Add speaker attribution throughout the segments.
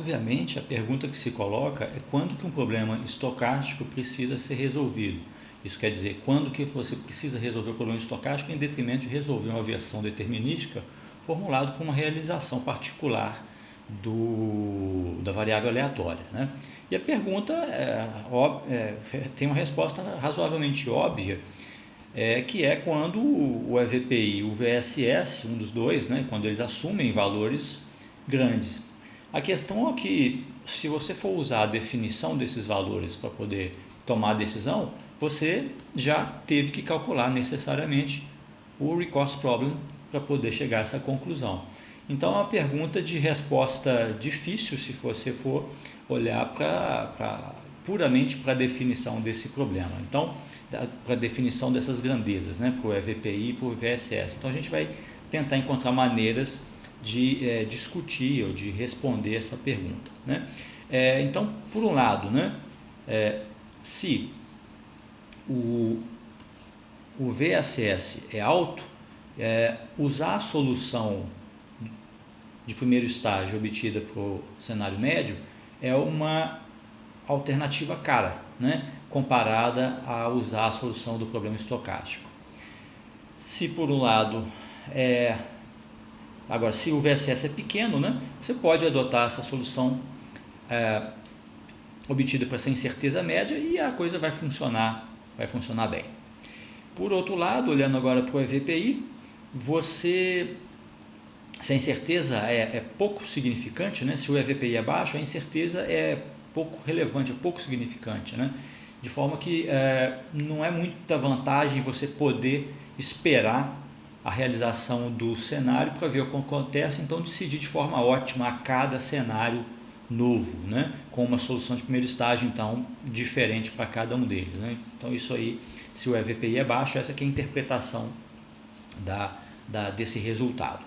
Speaker 1: Obviamente, a pergunta que se coloca é quando que um problema estocástico precisa ser resolvido. Isso quer dizer, quando que você precisa resolver o problema estocástico em detrimento de resolver uma versão determinística formulado com uma realização particular da variável aleatória, né? E a pergunta tem uma resposta razoavelmente óbvia, que é quando o EVPI e o VSS, um dos dois, né, quando eles assumem valores grandes. A questão é que, se você for usar a definição desses valores para poder tomar a decisão, você já teve que calcular necessariamente o recourse problem para poder chegar a essa conclusão. Então, é uma pergunta de resposta difícil se você for olhar puramente para a definição desse problema. Então, para a definição dessas grandezas, né, para o EVPI e para o VSS. Então, a gente vai tentar encontrar maneiras de discutir ou de responder essa pergunta, né? Então, por um lado, né, se o VSS é alto, usar a solução de primeiro estágio obtida para o cenário médio é uma alternativa cara, né, comparada a usar a solução do problema estocástico. Se por um lado agora, se o VSS é pequeno, né, você pode adotar essa solução obtida para essa incerteza média e a coisa vai funcionar bem. Por outro lado, olhando agora para o EVPI, se a incerteza é pouco significante, né, se o EVPI é baixo, a incerteza é pouco relevante, é pouco significante, né, de forma que não é muita vantagem você poder esperar a realização do cenário para ver o que acontece, então decidir de forma ótima a cada cenário novo, né, com uma solução de primeiro estágio então diferente para cada um deles, né? Então isso aí, se o EVPI é baixo, essa que é a interpretação desse resultado.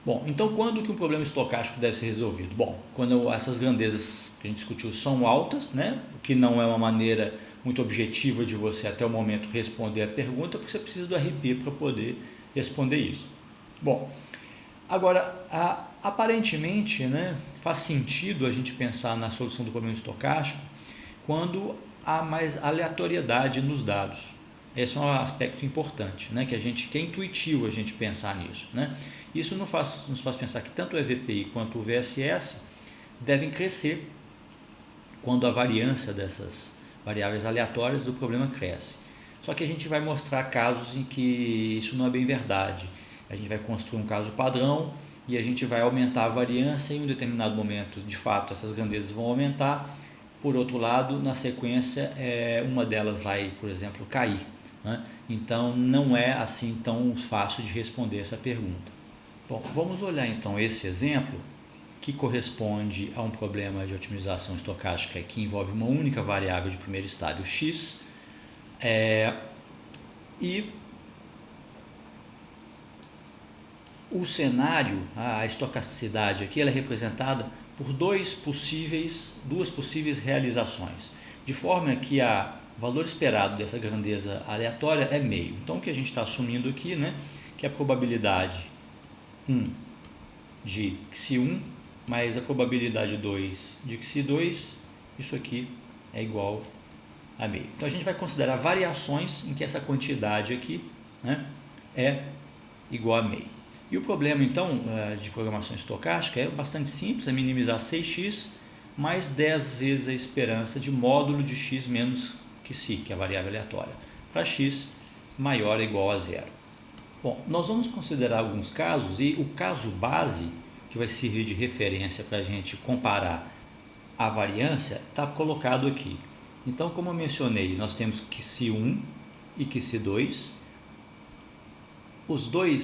Speaker 1: Bom, então quando que um problema estocástico deve ser resolvido? Bom, quando essas grandezas que a gente discutiu são altas, né, o que não é uma maneira muito objetiva de você até o momento responder a pergunta, porque você precisa do RP para poder responder isso. Bom, agora, aparentemente, né, faz sentido a gente pensar na solução do problema estocástico quando há mais aleatoriedade nos dados. Esse é um aspecto importante, né, que é intuitivo a gente pensar nisso, né? Isso nos faz pensar que tanto o EVPI quanto o VSS devem crescer quando a variância dessas variáveis aleatórias do problema cresce. Só que a gente vai mostrar casos em que isso não é bem verdade. A gente vai construir um caso padrão e a gente vai aumentar a variância e em um determinado momento, de fato, essas grandezas vão aumentar. Por outro lado, na sequência, uma delas vai, por exemplo, cair, né? Então, não é assim tão fácil de responder essa pergunta. Bom, vamos olhar então esse exemplo que corresponde a um problema de otimização estocástica que envolve uma única variável de primeiro estágio x, e o cenário, a estocasticidade aqui, ela é representada por duas possíveis realizações, de forma que o valor esperado dessa grandeza aleatória é meio. Então o que a gente está assumindo aqui, né, que a probabilidade 1 de xi1 mais a probabilidade 2 de xi2, isso aqui é igual a meio. Então a gente vai considerar variações em que essa quantidade aqui, né, é igual a meio. E o problema então de programação estocástica é bastante simples, é minimizar 6x mais 10 vezes a esperança de módulo de x menos que si, que é a variável aleatória, para x maior ou igual a zero. Bom, nós vamos considerar alguns casos e o caso base, que vai servir de referência para a gente comparar a variância, está colocado aqui. Então, como eu mencionei, nós temos que xi1 e que xi2.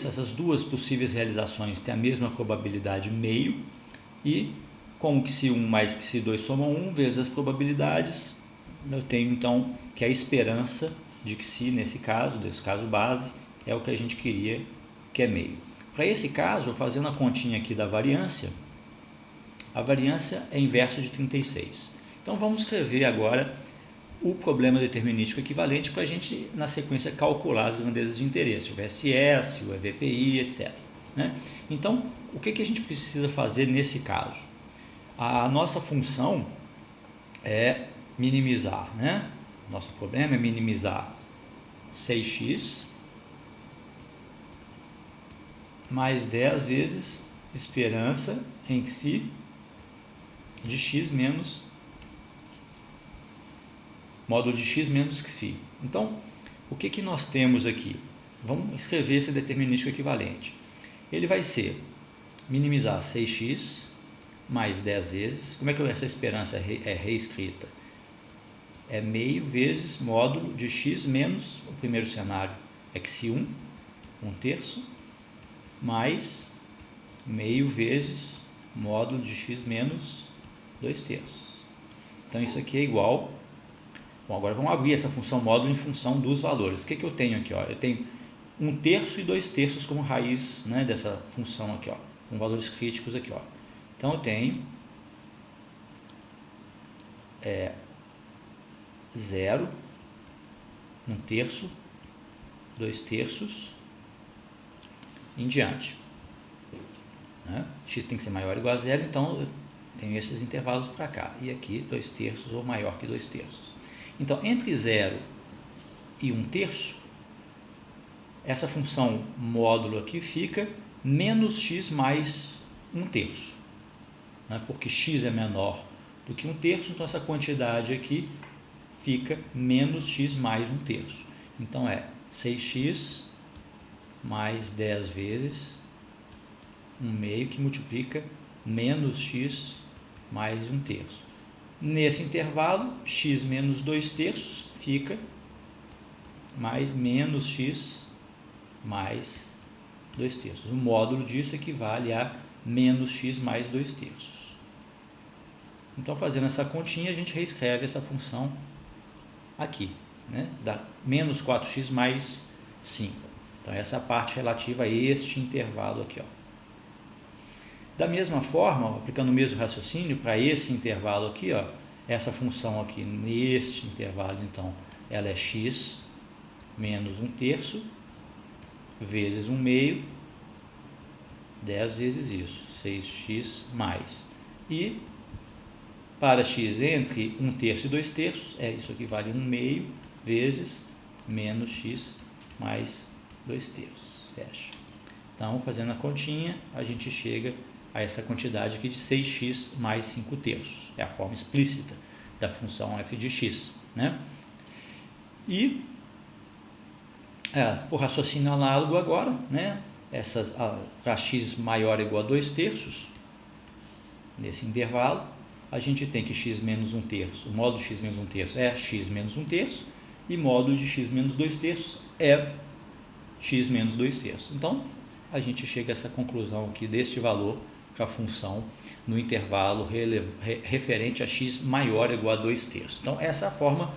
Speaker 1: Essas duas possíveis realizações têm a mesma probabilidade meio e como que xi1 mais que xi2 somam 1 vezes as probabilidades, eu tenho então que a esperança de que xi, nesse caso base, é o que a gente queria, que é meio. Para esse caso, fazendo a continha aqui da variância, a variância é inversa de 36. Então vamos escrever agora o problema determinístico equivalente para a gente, na sequência, calcular as grandezas de interesse, o VSS, o EVPI, etc. né? Então, o que a gente precisa fazer nesse caso? A nossa função é minimizar, né? Nosso problema é minimizar 6x mais 10 vezes esperança em si de x menos módulo de x menos que si. Então, o que nós temos aqui? Vamos escrever esse determinístico equivalente. Ele vai ser minimizar 6x mais 10 vezes. Como é que essa esperança é reescrita? É meio vezes módulo de x menos o primeiro cenário, x1, 1/3, mais meio vezes módulo de x menos 2/3. Então, isso aqui é igual... Bom, agora vamos abrir essa função módulo em função dos valores. O que eu tenho aqui? Ó? Eu tenho 1/3 e 2/3 como raiz, né, dessa função aqui, ó, com valores críticos aqui. Ó. Então, eu tenho 0, 1/3, 2/3, em diante. Né? X tem que ser maior ou igual a 0, então eu tenho esses intervalos para cá. E aqui 2/3 ou maior que 2/3. Então, entre 0 e 1/3, essa função módulo aqui fica menos x mais 1/3. Né? Porque x é menor do que 1/3, então essa quantidade aqui fica menos x mais 1/3. Então, é 6x mais 10 vezes 1/2 que multiplica menos x mais 1/3. Nesse intervalo, x menos 2/3 fica mais menos x mais 2/3. O módulo disso equivale a menos x mais 2/3. Então, fazendo essa continha, a gente reescreve essa função aqui, né? Dá menos 4x mais 5. Então, essa é a parte relativa a este intervalo aqui, ó. Da mesma forma, aplicando o mesmo raciocínio para esse intervalo aqui, ó, essa função aqui neste intervalo, então, ela é x menos 1/3 vezes 1/2, 10 vezes isso, 6x mais. E para x entre 1/3 e 2/3, isso aqui vale 1/2 vezes menos x mais 2/3. Fecha. Então, fazendo a continha, a gente chega a essa quantidade aqui de 6x mais 5/3. É a forma explícita da função f de x, né? E, por raciocínio análogo agora, né? Para x maior ou igual a 2/3, nesse intervalo, a gente tem que x menos 1/3, o módulo de x menos 1/3 é x menos 1/3, e módulo de x menos 2/3 é x menos 2/3. Então, a gente chega a essa conclusão aqui deste valor com a função no intervalo referente a x maior ou igual a 2/3. Então, essa é a forma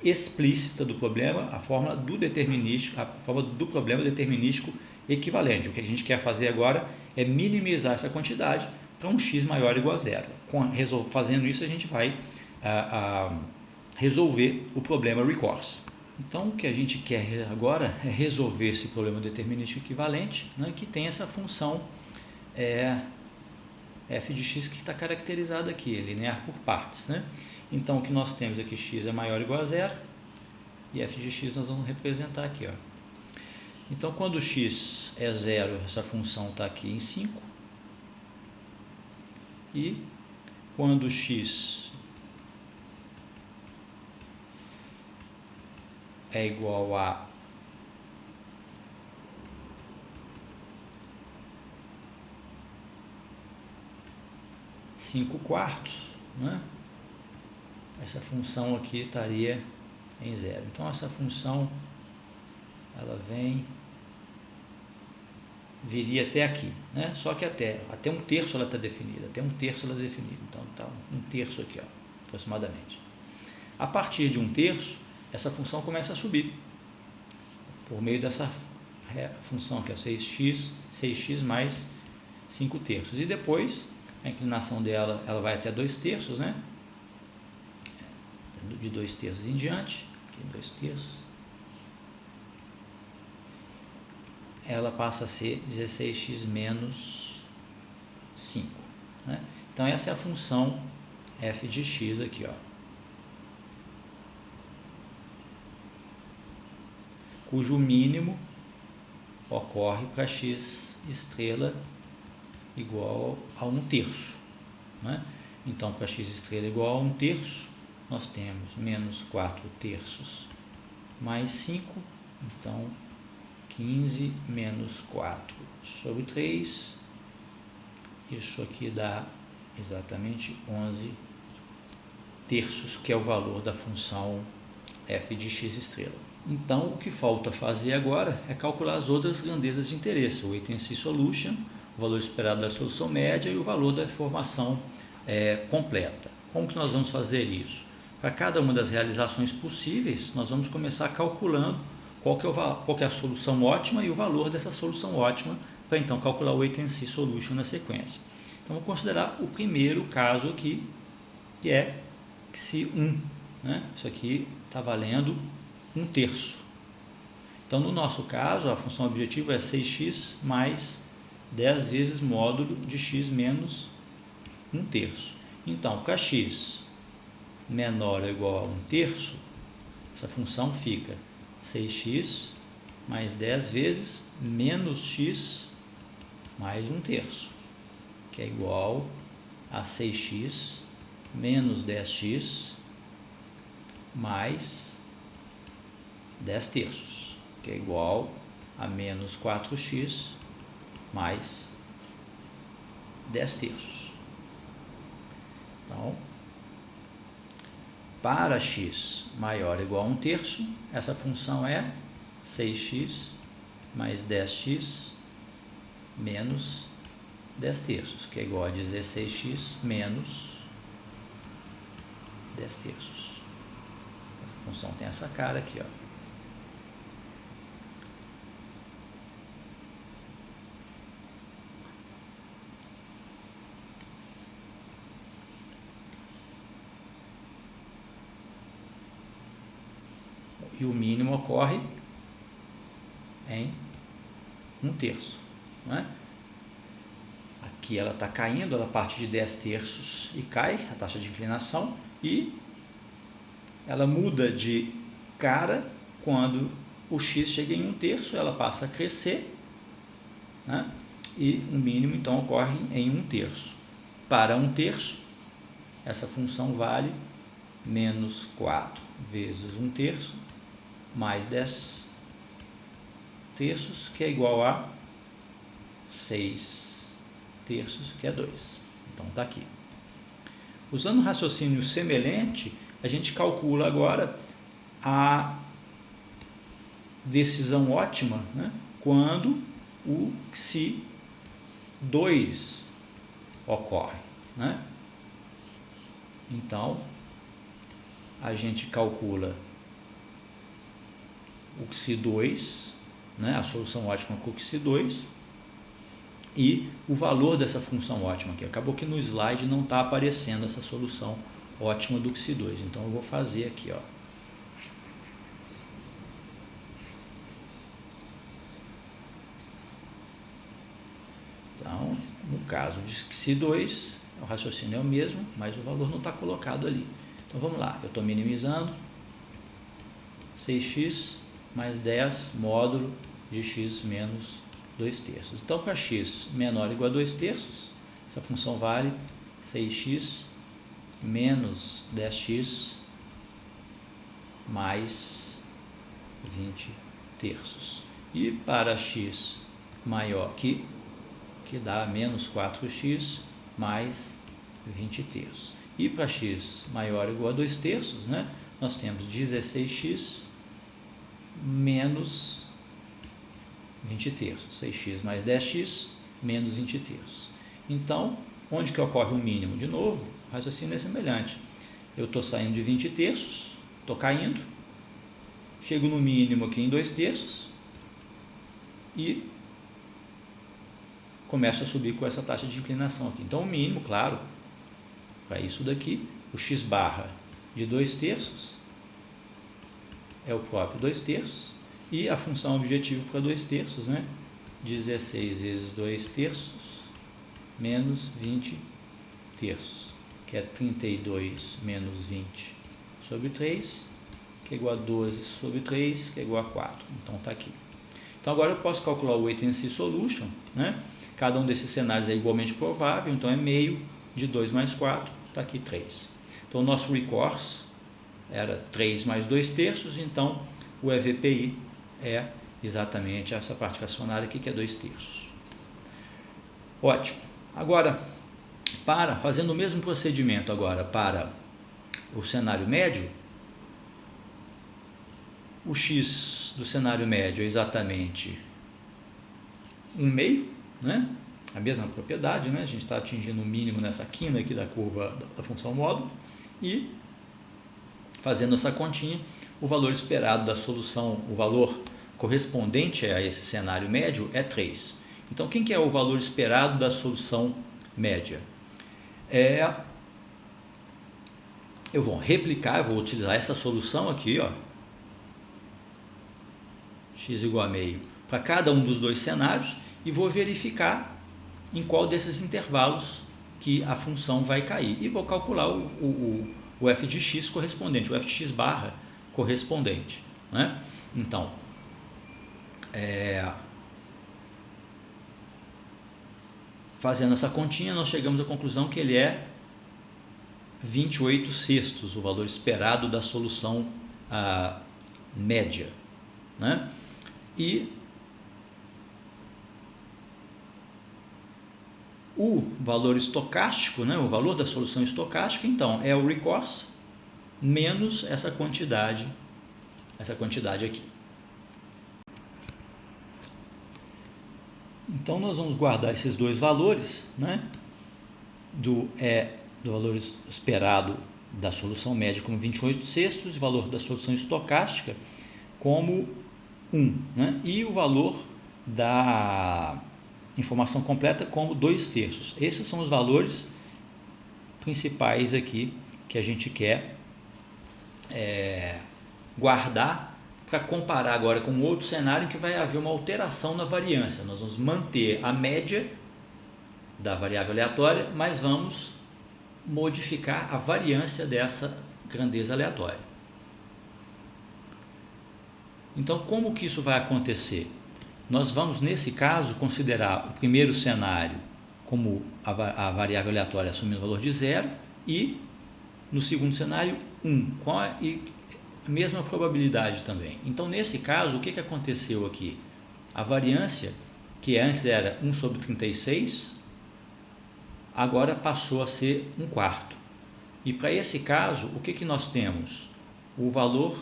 Speaker 1: explícita do problema, a forma do problema determinístico equivalente. O que a gente quer fazer agora é minimizar essa quantidade para um x maior ou igual a 0. Fazendo isso, a gente vai resolver o problema recurso. Então, o que a gente quer agora é resolver esse problema determinístico equivalente, né, que tem essa função f de x que está caracterizada aqui, linear por partes. Né? Então, o que nós temos aqui, x é maior ou igual a 0, e f de x nós vamos representar aqui. Ó. Então, quando x é 0, essa função está aqui em 5, e quando x é igual a 5/4, né? Essa função aqui estaria em 0. Então, essa função ela viria até aqui, né? Só que até 1/3 ela está definida, até 1/3 ela é definida. Então, está 1/3 aqui, ó, aproximadamente. A partir de 1/3, essa função começa a subir por meio dessa função que é 6x mais 5/3. E depois, a inclinação dela ela vai até 2/3, né? De 2/3 em diante, aqui 2/3. ela passa a ser 16x menos 5. Né? Então essa é a função f de x aqui, ó, cujo mínimo ocorre para x estrela igual a 1/3. Né? Então, para x estrela igual a 1/3, nós temos menos 4/3 mais 5, então 15 menos 4 sobre 3, isso aqui dá exatamente 11/3, que é o valor da função f de x estrela. Então, o que falta fazer agora é calcular as outras grandezas de interesse, o latency solution, o valor esperado da solução média e o valor da informação completa. Como que nós vamos fazer isso? Para cada uma das realizações possíveis, nós vamos começar calculando qual que é a solução ótima e o valor dessa solução ótima, para então calcular o latency solution na sequência. Então, vou considerar o primeiro caso aqui, que é XI1. Né? Isso aqui está valendo 1/3. Então, no nosso caso, a função objetiva é 6x mais 10 vezes módulo de x menos 1/3. Então, para x menor ou igual a 1/3, essa função fica 6x mais 10 vezes menos x mais 1/3, que é igual a 6x menos 10x mais 10/3, que é igual a menos 4x mais 10/3. Então, para x maior ou igual a 1/3, essa função é 6x mais 10x menos 10/3, que é igual a 16x menos 10/3. Essa função tem essa cara aqui, ó. E o mínimo ocorre em 1/3. Né? Aqui ela está caindo, ela parte de 10/3 e cai, a taxa de inclinação, e ela muda de cara quando o x chega em 1/3, ela passa a crescer, né? E o mínimo então ocorre em 1/3. Para 1/3, essa função vale menos 4 vezes 1/3 mais 10/3, que é igual a 6/3, que é 2. Então está aqui. Usando um raciocínio semelhante, a gente calcula agora a decisão ótima, né, quando o XI2 ocorre. Né? Então, a gente calcula o XI2, né, a solução ótima com o XI2, e o valor dessa função ótima aqui. Acabou que no slide não está aparecendo essa solução ótima do XI2, então eu vou fazer aqui, ó. Então, no caso de XI2, o raciocínio é o mesmo, mas o valor não está colocado ali. Então vamos lá, eu estou minimizando 6x mais 10 módulo de x menos 2/3. Então, para x menor ou igual a 2/3, essa função vale 6x menos 10x mais 20/3. E para x maior que dá menos 4x mais 20/3. E para x maior ou igual a 2/3, né, nós temos 16x menos 20/3, 6x mais 10x menos 20/3. Então, onde que ocorre o mínimo? De novo, o raciocínio é semelhante. Eu estou saindo de 20/3, estou caindo, chego no mínimo aqui em 2/3 e começo a subir com essa taxa de inclinação aqui. Então, o mínimo, claro, para isso daqui, o x barra de 2/3 é o próprio 2/3, e a função objetivo para 2/3, né, 16 vezes 2 terços menos 20 terços, que é 32 menos 20 sobre 3, que é igual a 12 sobre 3, que é igual a 4. Então está aqui. Então agora eu posso calcular o wait and see solution, né? Cada um desses cenários é igualmente provável, então é meio de 2 mais 4, está aqui 3. Então o nosso recourse era 3 mais 2 terços, então o EVPI é exatamente essa parte fracionária aqui, que é 2 terços. Ótimo. Agora, fazendo o mesmo procedimento agora para o cenário médio, o x do cenário médio é exatamente 1 meio, né? A mesma propriedade, né? A gente está atingindo o mínimo nessa quina aqui da curva da função módulo, e fazendo essa continha, o valor esperado da solução, o valor correspondente a esse cenário médio é 3. Então, quem que é o valor esperado da solução média? Eu vou replicar, eu vou utilizar essa solução aqui, ó, x igual a meio, para cada um dos dois cenários, e vou verificar em qual desses intervalos que a função vai cair. E vou calcular o f de x correspondente, o f de x barra correspondente, né? Então, fazendo essa continha, nós chegamos à conclusão que ele é 28 sextos, o valor esperado da solução média, né? E o valor estocástico, né, o valor da solução estocástica, então, é o recourse menos essa quantidade aqui. Então, nós vamos guardar esses dois valores, né, do valor esperado da solução média como 28 sextos, o valor da solução estocástica como 1, né, e o valor da informação completa como 2 terços. Esses são os valores principais aqui que a gente quer guardar para comparar agora com outro cenário em que vai haver uma alteração na variância. Nós vamos manter a média da variável aleatória, mas vamos modificar a variância dessa grandeza aleatória. Então, como que isso vai acontecer? Nós vamos, nesse caso, considerar o primeiro cenário como a variável aleatória assumindo o valor de 0 e, no segundo cenário, 1, com a mesma probabilidade também. Então, nesse caso, o que aconteceu aqui? A variância, que antes era 1 sobre 36, agora passou a ser 1/4. E para esse caso, o que nós temos? O valor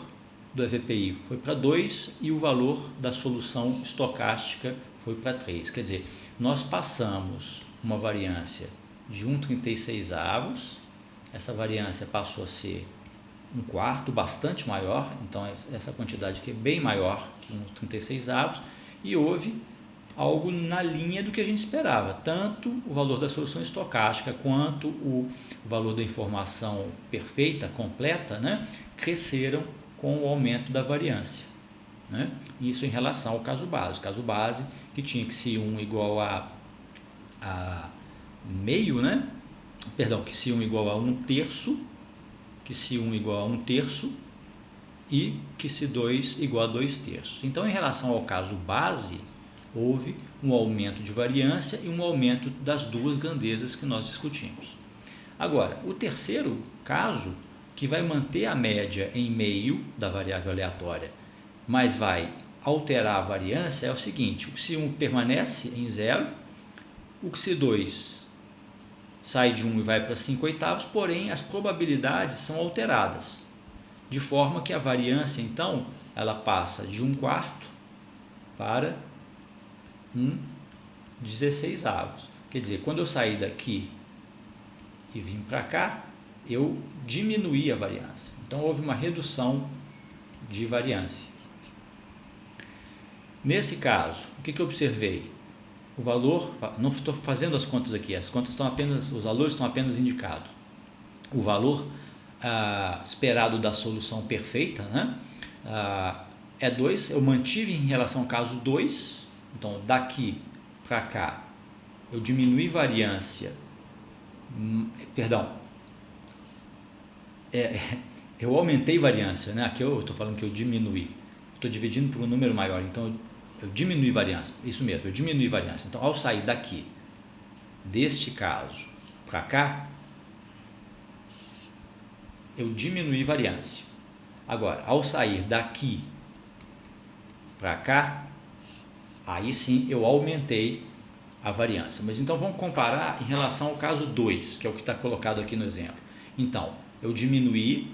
Speaker 1: do EVPI foi para 2 e o valor da solução estocástica foi para 3. Quer dizer, nós passamos uma variância de 1/36, essa variância passou a ser 1/4, bastante maior, então essa quantidade aqui é bem maior que 1/36, e houve algo na linha do que a gente esperava. Tanto o valor da solução estocástica quanto o valor da informação perfeita, completa, né, cresceram com o aumento da variância, né? Isso em relação ao caso base. O caso base que tinha que se 1 igual a meio, né? Perdão, que se 1 igual a 1 terço, que se 1 igual a 1 terço e que se 2 igual a 2 terços. Então, em relação ao caso base, houve um aumento de variância e um aumento das duas grandezas que nós discutimos. Agora, o terceiro caso, que vai manter a média em meio da variável aleatória, mas vai alterar a variância, é o seguinte: o XI1 permanece em 0, o XI2 sai de 1 e vai para 5/8, porém as probabilidades são alteradas, de forma que a variância, então, ela passa de 1/4 para 1/16. Quer dizer, quando eu sair daqui e vim para cá, eu diminuí a variância. Então, houve uma redução de variância. Nesse caso, o que eu observei? O valor, não estou fazendo as contas aqui, as contas estão apenas, os valores estão apenas indicados. O valor esperado da solução perfeita, né, é 2, eu mantive em relação ao caso 2, Então, daqui para cá, eu diminui variância, eu aumentei variância, né? Aqui eu estou falando que eu diminui, estou dividindo por um número maior, então eu diminui variância, isso mesmo, eu diminui variância. Então, ao sair daqui, deste caso para cá, eu diminui variância. Agora, ao sair daqui para cá, aí sim eu aumentei a variância. Mas então vamos comparar em relação ao caso 2, que é o que está colocado aqui no exemplo. Então, eu diminuí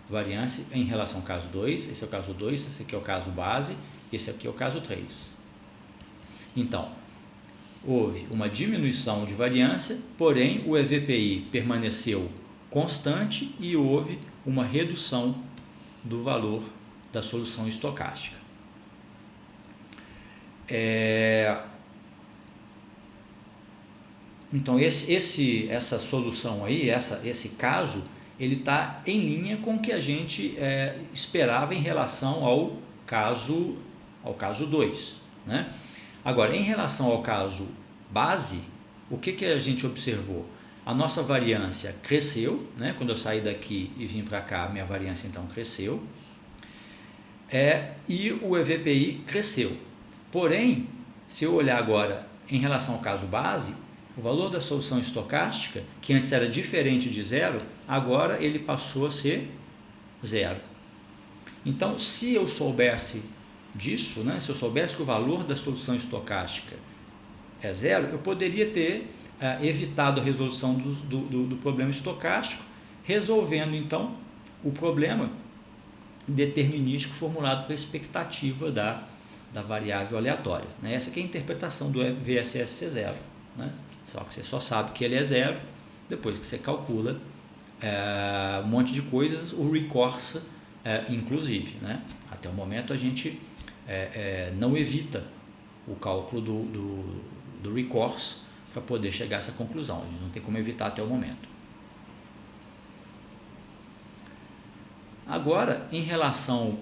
Speaker 1: variância em relação ao caso 2, esse é o caso 2, esse aqui é o caso base, esse aqui é o caso 3. Então, houve uma diminuição de variância, porém o EVPI permaneceu constante e houve uma redução do valor da solução estocástica. Então essa solução aí, esse caso, ele está em linha com o que a gente esperava em relação ao caso 2, né? Agora, em relação ao caso base, o que a gente observou? A nossa variância cresceu, né? Quando eu saí daqui e vim para cá, minha variância então cresceu, e o EVPI cresceu. Porém, se eu olhar agora em relação ao caso base, o valor da solução estocástica, que antes era diferente de zero, agora ele passou a ser zero. Então, se eu soubesse disso, né, se eu soubesse que o valor da solução estocástica é zero, eu poderia ter evitado a resolução do problema estocástico, resolvendo então o problema determinístico formulado pela expectativa da variável aleatória, né? Essa aqui é a interpretação do VSSC0, né? Só que você só sabe que ele é zero depois que você calcula um monte de coisas, o recurso inclusive, né? Até o momento a gente não evita o cálculo do recurso para poder chegar a essa conclusão, a gente não tem como evitar até o momento. Agora, em relação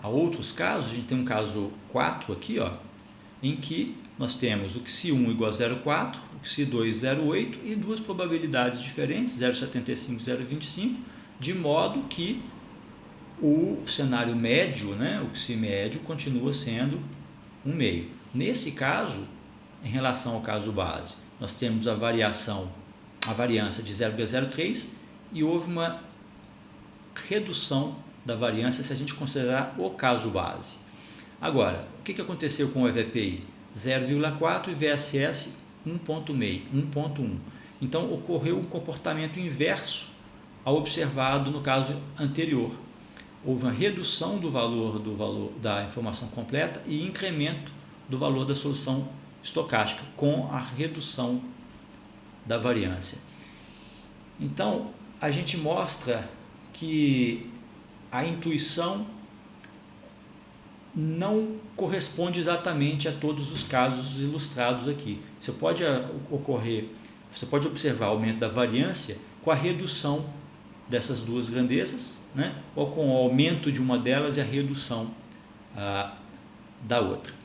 Speaker 1: a outros casos, a gente tem um caso 4 aqui, ó, em que nós temos o XI1 igual a 0,4, o XI2 0,8 e duas probabilidades diferentes, 0,75 e 0,25, de modo que o cenário médio, né, o XI médio, continua sendo 1,5. Nesse caso, em relação ao caso base, nós temos a variância de 0,03 e houve uma redução da variância se a gente considerar o caso base. Agora, o que aconteceu com o EVPI? 0,4 e VSS 1,1. Então, ocorreu um comportamento inverso ao observado no caso anterior. Houve uma redução do valor da informação completa e incremento do valor da solução estocástica com a redução da variância. Então, a gente mostra que a intuição não corresponde exatamente a todos os casos ilustrados aqui. Você pode observar o aumento da variância com a redução dessas duas grandezas, né? Ou com o aumento de uma delas e a redução da outra.